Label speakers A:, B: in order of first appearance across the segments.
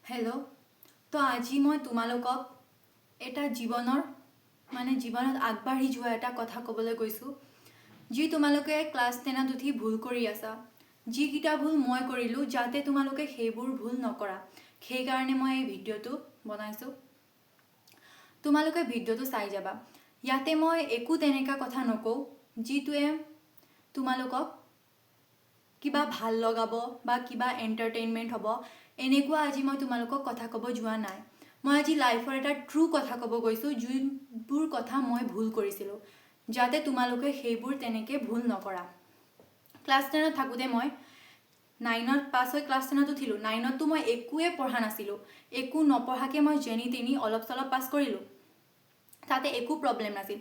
A: Hello' তো আজি মই তোমালোকক এটা জীৱনত আগবাঢ়ি যোৱা এটা কথা ক'বলৈ গৈছোঁ যি তোমালোকে ক্লাছ 10ত উঠি ভুল কৰি আছা যিকেইটা ভুল মই কৰিলোঁ যাতে তোমালোকে সেইবোৰ ভুল নকৰা সেইকাৰণে মই এই ভিডিঅ'টো বনাইছোঁ তোমালোকে ভিডিঅ'টো চাই যাবা ইয়াতে মই একো তেনেকা কথা নকওঁ যিটোৱে তোমালোকক কিবা ভাল লগাব বা কিবা এণ্টাৰটেইনমেণ্ট হ'ব এনেকুৱা আজি মই তোমালোকক কথা ক'ব যোৱা নাই মই আজি লাইফৰ এটা ট্ৰু কথা ক'ব গৈছোঁ যোনবোৰ কথা মই ভুল কৰিছিলোঁ যাতে তোমালোকে সেইবোৰ তেনেকৈ ভুল নকৰা ক্লাছ 10ত থাকোঁতে মই 9ত পাছ হৈ ক্লাছ 10ত উঠিলোঁ 9ততো মই একোৱে পঢ়া নাছিলোঁ একো নপঢ়াকৈ মই যেনি তেনি অলপ চলপ পাছ কৰিলোঁ তাতে একো প্ৰব্লেম নাছিল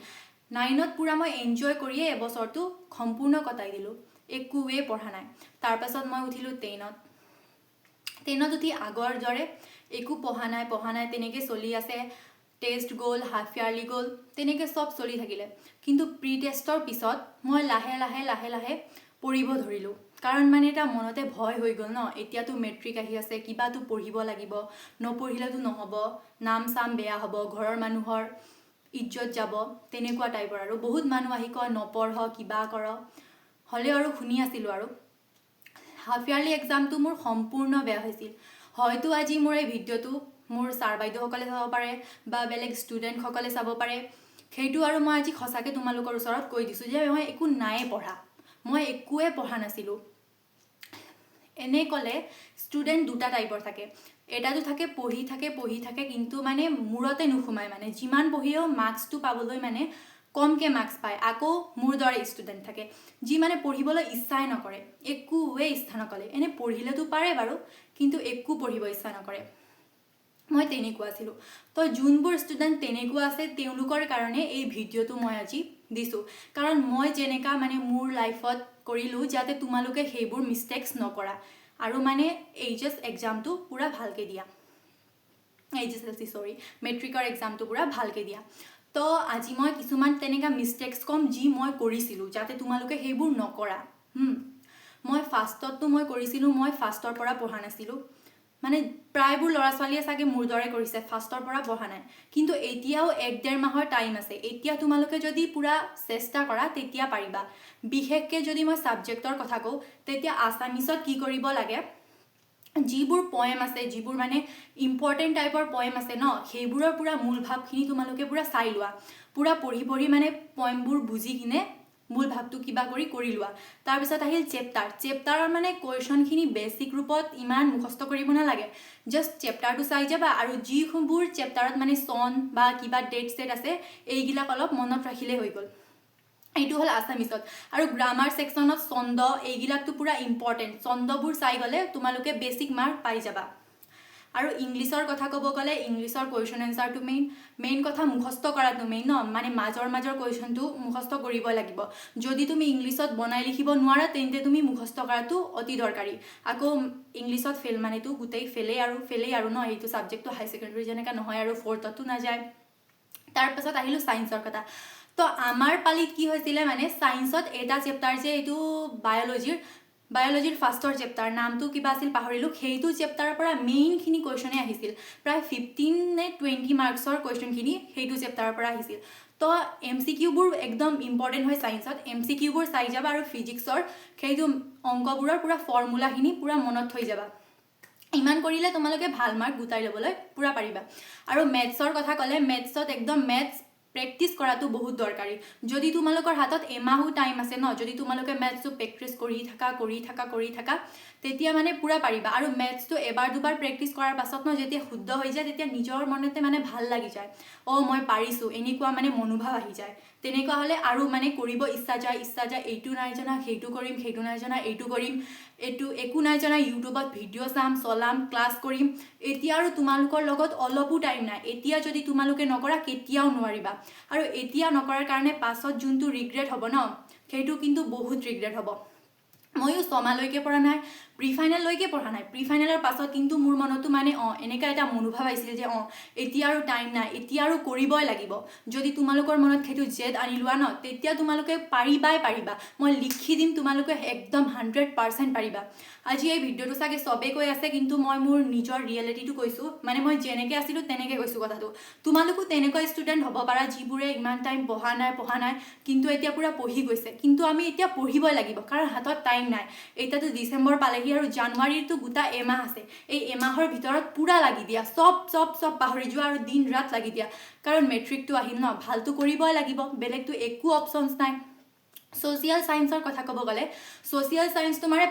A: 9ত পূৰা মই এনজয় কৰিয়ে এবছৰটো সম্পূৰ্ণ কটাই দিলোঁ একোৱে পঢ়া নাই তাৰপাছত মই উঠিলোঁ 10ত উঠি আগৰ দৰে একো পঢ়া নাই তেনেকৈ চলি আছে টেষ্ট গ'ল হাফ ইয়াৰলি গ'ল তেনেকৈ চব চলি থাকিলে কিন্তু প্ৰি টেষ্টৰ পিছত মই লাহে লাহে পঢ়িব ধৰিলোঁ কাৰণ মানে এটা মনতে ভয় হৈ গ'ল ন এতিয়াতো মেট্ৰিক আহি আছে কিবাটো পঢ়িব লাগিব নপঢ়িলেতো নহ'ব নাম চাম বেয়া হ'ব ঘৰৰ মানুহৰ ইজ্জত যাব তেনেকুৱা টাইপৰ আৰু বহুত মানুহ আহি কয় নপঢ় কিবা কৰ হ'লেও আৰু শুনি আছিলোঁ আৰু হাফ ইয়াৰলি এক্সামটো মোৰ সম্পূৰ্ণ বেয়া হৈছিল হয়তো আজি মোৰ এই ভিডিঅ'টো মোৰ ছাৰ বাইদেউসকলে চাব পাৰে বা বেলেগ ষ্টুডেণ্টসকলে চাব পাৰে সেইটো আৰু মই আজি সঁচাকৈ তোমালোকৰ ওচৰত কৈ দিছোঁ যে মই একো নাই পঢ়া মই একোৱে পঢ়া নাছিলোঁ এনে ক'লে ষ্টুডেণ্ট দুটা টাইপৰ থাকে এটাতো থাকে পঢ়ি থাকে কিন্তু মানে মূৰতে নোসোমায় মানে যিমান পঢ়িলেও মাৰ্কছটো পাবলৈ মানে কমকৈ মাৰ্কছ পায় আকৌ মোৰ দৰে ষ্টুডেণ্ট থাকে যি মানে পঢ়িবলৈ ইচ্ছাই নকৰে একোৱে ইচ্ছা নকৰে এনে পঢ়িলেতো পাৰে বাৰু কিন্তু একো পঢ়িব ইচ্ছা নকৰে মই তেনেকুৱা আছিলোঁ তো যোনবোৰ ষ্টুডেণ্ট তেনেকুৱা আছে তেওঁলোকৰ কাৰণে এই ভিডিঅ'টো মই আজি দিছোঁ কাৰণ মই যেনেকুৱা মানে মোৰ লাইফত কৰিলোঁ যাতে তোমালোকে সেইবোৰ মিষ্টেক্স নকৰা আৰু মানে এইচএছ এক্সামটো পূৰা ভালকৈ দিয়া মেট্ৰিকৰ এক্সামটো পূৰা ভালকৈ দিয়া তো আজি মই কিছুমান তেনেকুৱা মিষ্টেক্স ক'ম যি মই কৰিছিলোঁ যাতে তোমালোকে সেইবোৰ নকৰা মই ফাৰ্ষ্টততো মই কৰিছিলোঁ মই ফাৰ্ষ্টৰ পৰা পঢ়া নাছিলোঁ মানে প্ৰায়বোৰ ল'ৰা ছোৱালীয়ে চাগে মোৰ দৰে কৰিছে ফাৰ্ষ্টৰ পৰা পঢ়া নাই কিন্তু এতিয়াও 1-1.5 মাহৰ টাইম আছে এতিয়া তোমালোকে যদি পূৰা চেষ্টা কৰা তেতিয়া পাৰিবা বিশেষকৈ যদি মই ছাবজেক্টৰ কথা কওঁ তেতিয়া আছামিছত কি কৰিব লাগে যিবোৰ পয়েম আছে যিবোৰ মানে ইম্পৰ্টেণ্ট টাইপৰ পয়েম আছে ন সেইবোৰৰ পূৰা মূল ভাৱখিনি তোমালোকে পূৰা চাই লোৱা পূৰা পঢ়ি মানে পয়েমবোৰ বুজি কিনে মূল ভাৱটো কিবা কৰি লোৱা তাৰপিছত আহিল চেপ্টাৰৰ মানে কুৱেশ্যনখিনি বেছিক ৰূপত ইমান মুখস্থ কৰিব নালাগে জাষ্ট চেপ্টাৰটো চাই যাবা আৰু যিবোৰ চেপ্টাৰত মানে চন বা কিবা ডেট ছেট আছে এইবিলাক অলপ মনত ৰাখিলে হৈ গ'ল এইটো হ'ল আছামিছত আৰু গ্ৰামাৰ ছেকশ্যনত ছন্দ এইবিলাকতো পূৰা ইম্পৰ্টেণ্ট ছন্দবোৰ চাই গ'লে তোমালোকে বেছিক মাৰ্ক পাই যাবা আৰু ইংলিছৰ কথা ক'ব গ'লে ইংলিছৰ কুৱেশ্যন এনচাৰটো মেইন কথা মুখস্থ কৰাটো মেইন ন মানে মাজৰ কুৱেশ্যনটো মুখস্থ কৰিব লাগিব যদি তুমি ইংলিছত বনাই লিখিব নোৱাৰা তেন্তে তুমি মুখস্থ কৰাটো অতি দৰকাৰী আকৌ ইংলিছত ফেইল মানেতো গোটেই ফেলেই আৰু ন এইটো ছাবজেক্টটো হাই ছেকেণ্ডেৰী যেনেকৈ নহয় আৰু 4th নাযায় তাৰপাছত আহিলোঁ ছায়েন্সৰ কথা তো আমাৰ পালিত কি হৈছিলে মানে ছায়েন্সত এটা চেপ্টাৰ যে এইটো বায়'লজিৰ ফাৰ্ষ্টৰ চেপ্টাৰ নামটো কিবা আছিল পাহৰিলোঁ সেইটো চেপ্টাৰৰ পৰা মেইনখিনি কুৱেশ্যনে আহিছিল প্ৰায় 15 নে 20 মাৰ্কছৰ কুৱেশ্যনখিনি সেইটো চেপ্টাৰৰ পৰা আহিছিল তো MCQবোৰ একদম ইম্পৰ্টেণ্ট হয় ছায়েন্সত MCQবোৰ চাই যাবা আৰু ফিজিক্সৰ সেইটো অংকবোৰৰ পূৰা ফৰ্মুলাখিনি পূৰা মনত থৈ যাবা ইমান কৰিলে তোমালোকে ভাল মাৰ্ক গোটাই ল'বলৈ পূৰা পাৰিবা আৰু মেথছৰ কথা ক'লে মেথছত একদম মেথছ প্ৰেক্টিছ কৰাটো বহুত দৰকাৰী যদি তোমালোকৰ হাতত এমাহো টাইম আছে ন যদি তোমালোকে মেথছটো প্ৰেক্টিছ কৰি থাকা তেতিয়া মানে পূৰা পাৰিবা আৰু মেথছটো এবাৰ দুবাৰ প্ৰেক্টিছ কৰাৰ পাছত ন যেতিয়া শুদ্ধ হৈ যায় তেতিয়া নিজৰ মনতে মানে ভাল লাগি যায় মই পাৰিছোঁ এনেকুৱা মানে মনোভাৱ আহি যায় তেনেকুৱা হ'লে আৰু মানে কৰিব ইচ্ছা যায় এইটো নাই জনা সেইটো কৰিম সেইটো নাই জনা এইটো কৰিম এইটো একো নাই জনা ইউটিউবত ভিডিঅ' চাম চলাম ক্লাছ কৰিম এতিয়া আৰু তোমালোকৰ লগত অলপো টাইম নাই এতিয়া যদি তোমালোকে নকৰা কেতিয়াও নোৱাৰিবা আৰু এতিয়া নকৰাৰ কাৰণে পাছত যোনটো ৰিগ্ৰেট হ'ব ন সেইটো কিন্তু বহুত ৰিগ্ৰেট হ'ব ময়ো 6 মাহলৈকে পৰা নাই প্ৰি ফাইনেললৈকে পঢ়া নাই। প্ৰি ফাইনেলৰ পাছত কিন্তু মোৰ মনতো মানে এনেকুৱা এটা মনোভাৱ আহিছিল যে এতিয়া আৰু টাইম নাই, এতিয়া আৰু কৰিবই লাগিব। যদি তোমালোকৰ মনত সেইটো জেদ আনি লোৱা ন, তেতিয়া তোমালোকে পাৰিবা। মই লিখি দিম, তোমালোকে একদম 100% পাৰিবা। আজি এই ভিডিঅ'টো চাগে চবেই কৈ আছে, কিন্তু মই মোৰ নিজৰ ৰিয়েলিটিটো কৈছোঁ, মানে মই যেনেকৈ আছিলোঁ তেনেকৈ কৈছোঁ কথাটো। তোমালোকো তেনেকুৱা ষ্টুডেণ্ট হ'ব পাৰা যিবোৰে ইমান টাইম পঢ়া নাই কিন্তু এতিয়া পূৰা পঢ়ি গৈছে। কিন্তু আমি এতিয়া পঢ়িবই লাগিব, কাৰণ হাতত টাইম নাই। এতিয়াতো ডিচেম্বৰ পালেহি আৰু জানুৱাৰীতো গোটা এমাহ আছে। এই এমাহৰ ভিতৰত পূৰা লাগি দিয়া, চব পাহৰি যোৱা আৰু দিন ৰাত লাগি দিয়া, কাৰণ মেট্ৰিকটো আহিল ন, ভালটো কৰিবই লাগিব, বেলেগটো একো অপশ্যনছ নাই। ছ'চিয়েল ছায়েন্সৰ কথা ক'ব গ'লে, ছ'চিয়েল ছায়েন্স তোমাৰ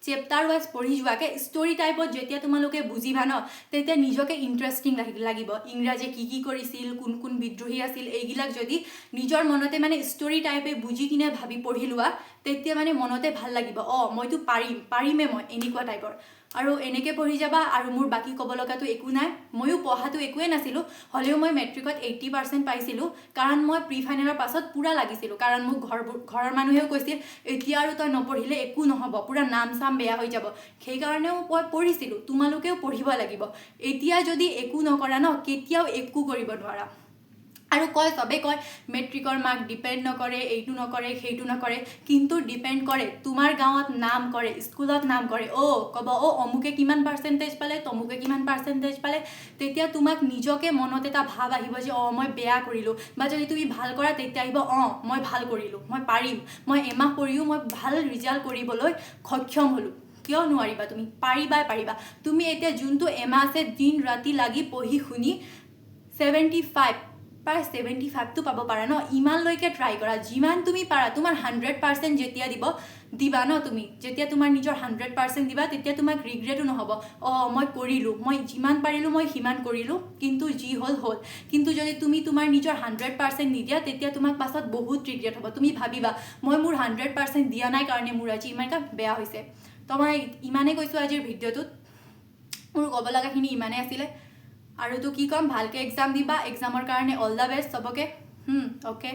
A: চেপ্টাৰ ৱাইজ পঢ়ি যোৱাকৈ ষ্টৰি টাইপত যেতিয়া তোমালোকে বুজিবা ন, তেতিয়া নিজকে ইণ্টাৰেষ্টিং লাগিব। ইংৰাজে কি কৰিছিল, কোন বিদ্ৰোহী আছিল, এইবিলাক যদি নিজৰ মনতে মানে ষ্টৰি টাইপে বুজি কিনে ভাবি পঢ়ি লোৱা, তেতিয়া মানে মনতে ভাল লাগিব, মইতো পাৰিমেই মই, এনেকুৱা টাইপৰ। আৰু এনেকৈ পঢ়ি যাবা। আৰু মোৰ বাকী ক'ব লগাটো একো নাই। ময়ো পঢ়াটো একোৱেই নাছিলোঁ, হ'লেও মই মেট্ৰিকত 80% পাইছিলোঁ, কাৰণ মই প্ৰি ফাইনেলৰ পাছত পূৰা লাগিছিলোঁ। কাৰণ মোক ঘৰৰ মানুহেও কৈছিল, এতিয়া আৰু তই নপঢ়িলে একো নহ'ব, পূৰা নাম চাম বেয়া হৈ যাব। সেইকাৰণেও মই পঢ়িছিলোঁ। তোমালোকেও পঢ়িব লাগিব। এতিয়া যদি একো নকৰা ন, কেতিয়াও একো কৰিব নোৱাৰা। আৰু চবেই কয় মেট্ৰিকৰ মাৰ্ক ডিপেণ্ড নকৰে, এইটো নকৰে, সেইটো নকৰে, কিন্তু ডিপেণ্ড কৰে। তোমাৰ গাঁৱত নাম কৰে, স্কুলত নাম কৰে, ক'ব অমুকে কিমান পাৰ্চেণ্টেজ পালে, তমুকে কিমান পাৰ্চেণ্টেজ পালে, তেতিয়া তোমাক নিজকে মনত এটা ভাৱ আহিব যে মই বেয়া কৰিলোঁ। বা যদি তুমি ভাল কৰা, তেতিয়া আহিব মই ভাল কৰিলোঁ, মই পাৰিম, মই এমাহ পঢ়িও মই ভাল ৰিজাল্ট কৰিবলৈ সক্ষম হ'লোঁ। কিয় নোৱাৰিবা? তুমি পাৰিবা। তুমি এতিয়া যোনটো এমাহ আছে দিন ৰাতি লাগি পঢ়ি শুনি 75টো পাব পাৰা ন, ইমানলৈকে ট্ৰাই কৰা। যিমান তুমি পাৰা, তোমাৰ 100% যেতিয়া দিবা ন, তুমি যেতিয়া তোমাৰ নিজৰ 100% দিবা, তেতিয়া তোমাক ৰিগ্ৰেটো নহ'ব। মই কৰিলোঁ, মই যিমান পাৰিলোঁ মই সিমান কৰিলোঁ, কিন্তু যি হ'ল। কিন্তু যদি তুমি তোমাৰ নিজৰ 100% নিদিয়া, তেতিয়া তোমাক পাছত বহুত ৰিগ্ৰেট হ'ব। তুমি ভাবিবা, মই মোৰ 100% দিয়া নাই কাৰণে মোৰ আজি ইমান এটা বেয়া হৈছে। তো মই ইমানেই কৈছোঁ আজিৰ ভিডিঅ'টোত। মোৰ ক'ব লগাখিনি ইমানেই আছিলে। আৰু তো কি ক'ম, ভালকৈ এক্সাম দিবা। এক্সামৰ কাৰণে অল দ্য বেষ্ট চবকে। অ'কে।